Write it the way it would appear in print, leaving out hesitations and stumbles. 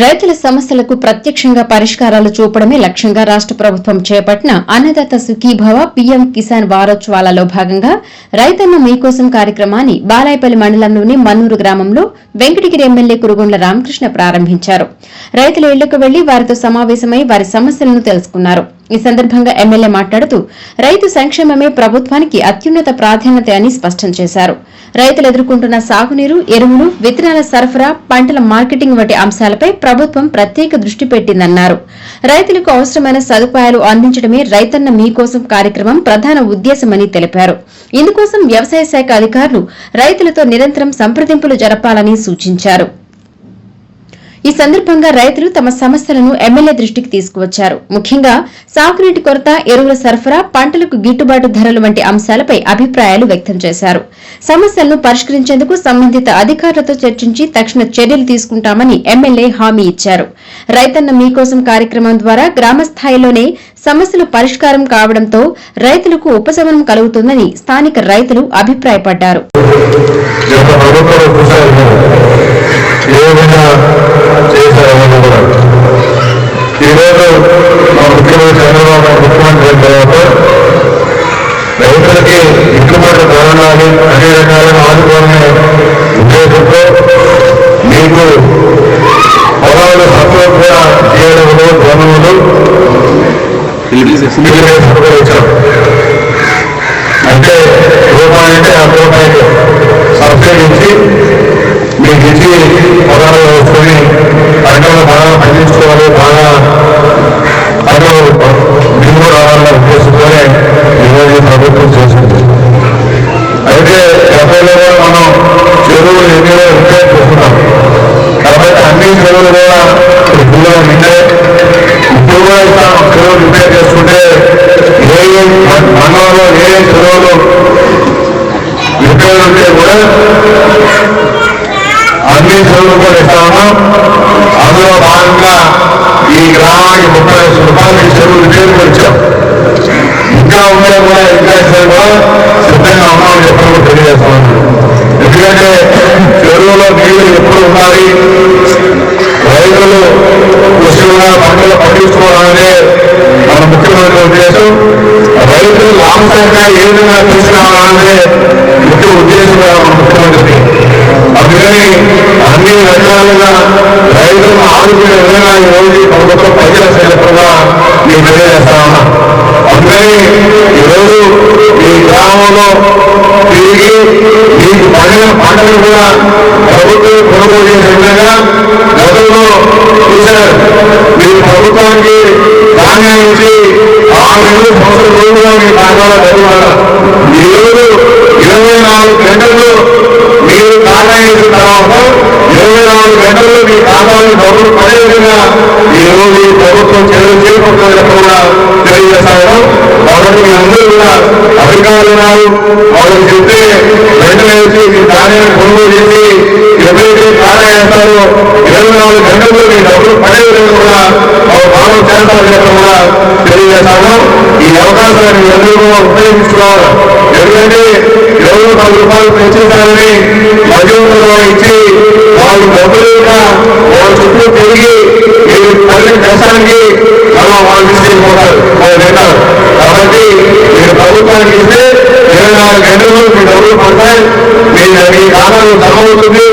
రైతుల సమస్యలకు ప్రత్యక్షంగా పరిష్కారాలు చూపడమే లక్ష్యంగా రాష్ట ప్రభుత్వం చేపట్టిన అన్నదాత సుఖీభవ పీఎం కిసాన్ వారోత్సవాలలో భాగంగా రైతన్న మీకోసం కార్యక్రమాన్ని బాలాయపల్లి మండలంలోని మన్నూరు గ్రామంలో వెంకటగిరి ఎమ్మెల్యే కురుగొండ్ల రామకృష్ణ ప్రారంభించారు. రైతుల ఇళ్లకు వెళ్లి వారితో సమావేశమై వారి సమస్యలను తెలుసుకున్నారు. ఈ సందర్భంగా ఎమ్మెల్యే మాట్లాడుతూ రైతు సంక్షేమమే ప్రభుత్వానికి అత్యున్నత ప్రాధాన్యత అని స్పష్టం చేశారు. రైతులు ఎదుర్కొంటున్న సాగునీరు, ఎరువులు, విత్తనాల సరఫరా, పంటల మార్కెటింగ్ వంటి అంశాలపై ప్రభుత్వం ప్రత్యేక దృష్టి పెట్టిందన్నారు. రైతులకు అవసరమైన సదుపాయాలు అందించడమే రైతన్న మీకోసం కార్యక్రమం ప్రధాన ఉద్దేశమని తెలిపారు. ఇందుకోసం వ్యవసాయ శాఖ అధికారులు రైతులతో నిరంతరం సంప్రదింపులు జరపాలని సూచించారు. ఈ సందర్భంగా రైతులు తమ సమస్యలను ఎమ్మెల్యే దృష్టికి తీసుకువచ్చారు. ముఖ్యంగా సాగునీటి కొరత, ఎరువుల సరఫరా, పంటలకు గిట్టుబాటు ధరలు వంటి అంశాలపై అభిప్రాయాలు వ్యక్తం చేశారు. సమస్యలను పరిష్కరించేందుకు సంబంధిత అధికారులతో చర్చించి తక్షణ చర్యలు తీసుకుంటామని ఎమ్మెల్యే హామీ ఇచ్చారు. రైతన్న మీకోసం కార్యక్రమం ద్వారా గ్రామ స్థాయిలోనే సమస్యలు పరిష్కారం కావడంతో రైతులకు ఉపశమనం కలుగుతుందని స్థానిక రైతులు అభిప్రాయపడ్డారు. ఈరోజు మా ముఖ్యమంత్రి చంద్రబాబు నాయుడు ముఖ్యమంత్రి అయిన తర్వాత రైతులకి గిట్టుబాటు ధరలని అన్ని రకాలుగా ఆదుకోవాలనే ఉద్దేశంతో మీకు పొలాలు సత్వగా చేయడంలో ధనువులు ఇచ్చాం. అంటే రూపాయి అంటే ఆ రూపాయికి సబ్సిడీ ఇచ్చి మీకు ఇచ్చి పొలాలు వేసుకొని పంటలు బాగా పండించుకోవాలి, బాగా పంటలు దిగుబడి రావాలన్న ఉద్దేశంతోనే ఈరోజు ప్రభుత్వం చేసింది. అయితే గతంలో మనం చెరువులు ఎన్నో రిపేర్ చేస్తున్నాం కాబట్టి అన్ని చెరువులు కూడా ఇప్పుడు నిండే ఇప్పుడు కూడా చెరువులు రిపేర్ చేసుకుంటే ఏ మండలంలో ఏ చెరువులు రిపేర్ ఉంటే కూడా అన్ని చెరువులు కూడా ఇస్తా ఉన్నాం. అందులో భాగంగా ఈ గ్రామానికి 30 లక్షల రూపాయలు చెరువులు రిపేర్ వచ్చాం. ఇంకా ఉంటే కూడా ఇంకా కూడా సిద్ధంగా ఉన్నామని చెప్పడం తెలియజేస్తాం. ఎందుకంటే చెరువులో నీళ్లు ఎప్పుడు ఉండాలి, రైతులు కృషిగా పంటలు పండించుకోవాలనే మన ముఖ్యమంత్రి ఉద్దేశం. రైతులు లాభసాటిగా ఏ విధంగా తీసుకురావాలనే ముఖ్య ఉద్దేశం మన ముఖ్యమంత్రి. అందుకని అన్ని రకాలుగా రైతులను ఆదుకునే విధంగా ఈ రోజు ప్రభుత్వం ప్రజల సేవకుగా మీకు తెలియజేస్తా ఉన్నా. అందుకని ఈరోజు ఈ గ్రామంలో తిరిగి మీకు పండిన పంటలు కూడా ప్రభుత్వం కొనుగోలు చేసే విధంగా గతంలో చూశారు. మీరు ప్రభుత్వానికి ధాన్యం ఇచ్చి 6 సంవత్సరాల రోజుగా మీ ఖాతాలో చదివారు. ఈరోజు 24 గంటల్లో మీరు ధాన్యం ఇచ్చిన తర్వాత 24 గంటల్లో మీ ఖాతాలో డబ్బులు పడే విధంగా ఈరోజు ఈ ప్రభుత్వం చర్యలు చేపట్టాలని కూడా తెలియజేస్తారు. కాబట్టి మీ అందరూ కూడా అధికారులు ఉన్నారు, వాళ్ళకి చెప్తే వెంటనే వచ్చి మీ ధాన్యాన్ని కొనుగోలు చేసి ఎప్పుడైతే ధాన్యం వేస్తారో 24 గంటల్లో మీ డబ్బులు పడే విధంగా కూడా భావం చేస్తారని కూడా తెలియజేస్తాము. ఈ అవకాశాన్ని అందరూ కూడా ఉపయోగించుకోవాలి. ఎందుకంటే 24 రూపాయలు పెంచేశారని మధ్యవర్తులు ఇచ్చి వాళ్ళు డబ్బులుగా వాళ్ళ చుట్టూ తిరిగి మీరు పల్లె దేశానికి వాళ్ళు తీసుకెళ్ళిపోతారు, వాళ్ళు తింటారు. కాబట్టి మీరు ప్రభుత్వానికి ఇస్తే 24 గంటల్లో మీ డబ్బులు పడతాయి, మీ ఖాతాలో జమ అవుతుంది.